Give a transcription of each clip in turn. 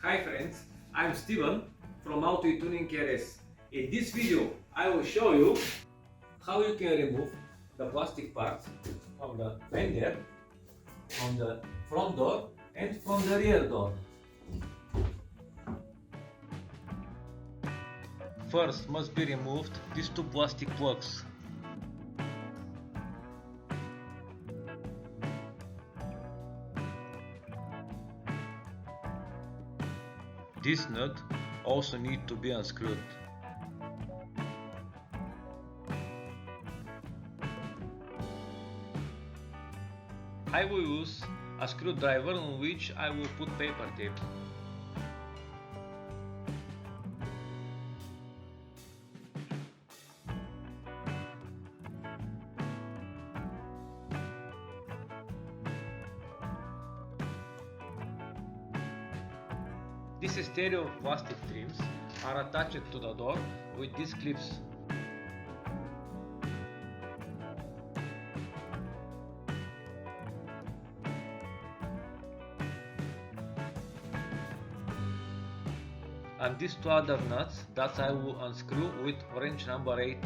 Hi friends, I'm Steven from Auto Tuning RS. In this video, I will show you how you can remove the plastic parts from the fender, from the front door and from the rear door. First must be removed these two plastic plugs. This nut also needs to be unscrewed. I will use a screwdriver on which I will put paper tape. These stereo plastic trims are attached to the door with these clips. And these two other nuts that I will unscrew with wrench number 8.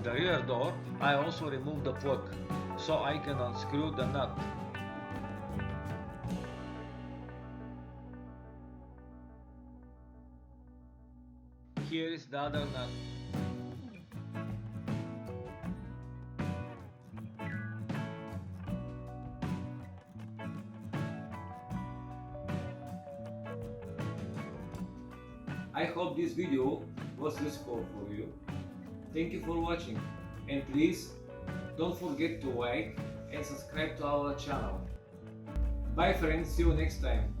the rear door, I also remove the plug so I can unscrew the nut. Here is the other nut. I hope this video was useful for you. Thank you for watching, and please don't forget to like and subscribe to our channel. Bye friends, see you next time.